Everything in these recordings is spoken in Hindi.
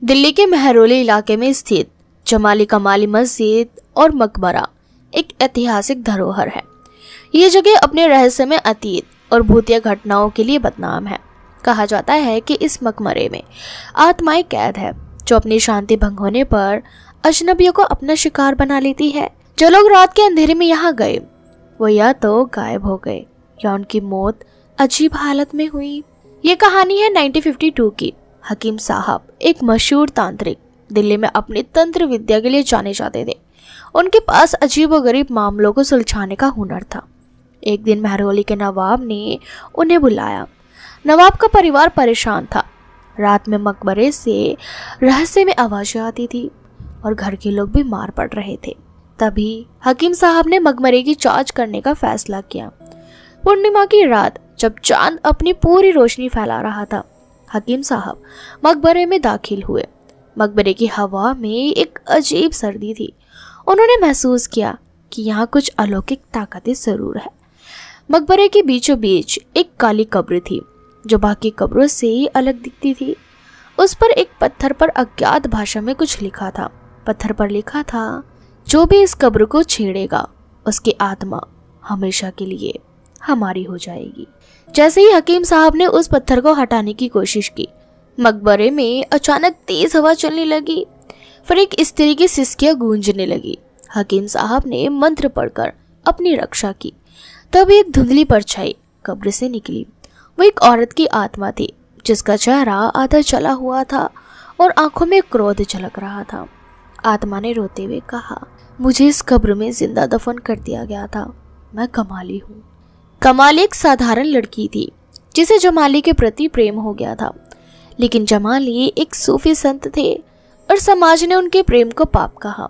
दिल्ली के महरौली इलाके में स्थित जमाली कमाली मस्जिद और मकबरा एक ऐतिहासिक धरोहर है। ये जगह अपने रहस्यमय अतीत और भूतिया घटनाओं के लिए बदनाम है। कहा जाता है कि इस मकबरे में आत्माएं कैद है जो अपनी शांति भंग होने पर अजनबियों को अपना शिकार बना लेती है। जो लोग रात के अंधेरे में यहाँ गए वो या तो गायब हो गए या उनकी मौत अजीब हालत में हुई। ये कहानी है 1952 की। हकीम साहब एक मशहूर तांत्रिक दिल्ली में अपनी तंत्र विद्या के लिए जाने जाते थे। उनके पास अजीबोगरीब मामलों को सुलझाने का हुनर था। एक दिन महरौली के नवाब ने उन्हें बुलाया। नवाब का परिवार परेशान था। रात में मकबरे से रहस्य में आवाजें आती थी और घर के लोग बीमार पड़ रहे थे। तभी हकीम साहब ने मकबरे की जांच करने का फैसला किया। पूर्णिमा की रात जब चांद अपनी पूरी रोशनी फैला रहा था, हकीम साहब मकबरे में दाखिल हुए। मकबरे की हवा में एक अजीब सर्दी थी। उन्होंने महसूस किया कि यहाँ कुछ अलौकिक ताकतें जरूर है। मकबरे के बीचों बीच एक काली कब्र थी जो बाकी कब्रों से अलग दिखती थी। उस पर एक पत्थर पर अज्ञात भाषा में कुछ लिखा था। पत्थर पर लिखा था, जो भी इस कब्र को छेड़ेगा उसकी आत्मा हमेशा के लिए हमारी हो जाएगी। जैसे ही हकीम साहब ने उस पत्थर को हटाने की कोशिश की, मकबरे में अचानक तेज हवा चलने लगी। फिर एक स्त्री की सिसकियां गूंजने लगी। हकीम साहब ने मंत्र पढ़कर अपनी रक्षा की। तब एक धुंधली परछाई कब्र से निकली। वो एक औरत की आत्मा थी जिसका चेहरा आधा जला हुआ था और आंखों में क्रोध झलक रहा था। आत्मा ने रोते हुए कहा, मुझे इस कब्र में जिंदा दफन कर दिया गया था। मैं कमाली हूँ। कमाली एक साधारण लड़की थी जिसे जमाली के प्रति प्रेम हो गया था। लेकिन जमाली एक सूफी संत थे और समाज ने उनके प्रेम को पाप कहा।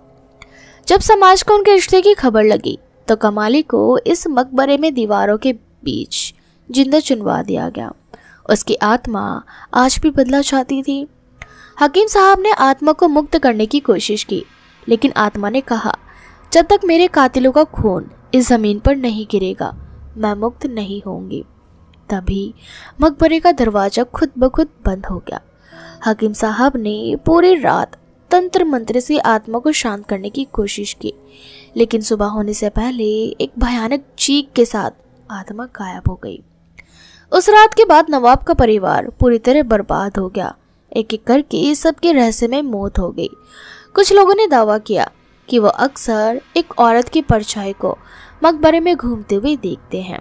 जब समाज को उनके रिश्ते की खबर लगी तो कमाली को इस मकबरे में दीवारों के बीच जिंदा चुनवा दिया गया। उसकी आत्मा आज भी बदला चाहती थी। हकीम साहब ने आत्मा को मुक्त करने की कोशिश की, लेकिन आत्मा ने कहा, जब तक मेरे कातिलों का खून इस जमीन पर नहीं गिरेगा मैं मुक्त नहीं होंगी। तभी मकबरे का दरवाजा खुद ब खुद बंद हो गया। हकीम साहब ने पूरी रात तंत्र मंत्र से आत्मा को शांत करने की कोशिश की, लेकिन सुबह होने से पहले एक भयानक चीख के साथ आत्मा गायब हो गई। उस रात के बाद नवाब का परिवार पूरी तरह बर्बाद हो गया। एक एक करके सबके रहस्य में मौत हो गई। कुछ लोगों ने दावा किया कि वो अक्सर एक औरत की परछाई को मकबरे में घूमते हुए देखते हैं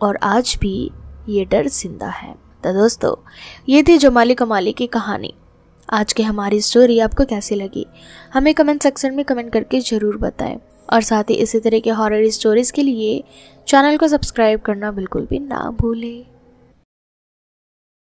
और आज भी ये डर जिंदा है। तो दोस्तों, ये थी जमाली कमाली की कहानी। आज की हमारी स्टोरी आपको कैसी लगी हमें कमेंट सेक्शन में कमेंट करके ज़रूर बताएं और साथ ही इसी तरह के हॉरर स्टोरीज के लिए चैनल को सब्सक्राइब करना बिल्कुल भी ना भूलें।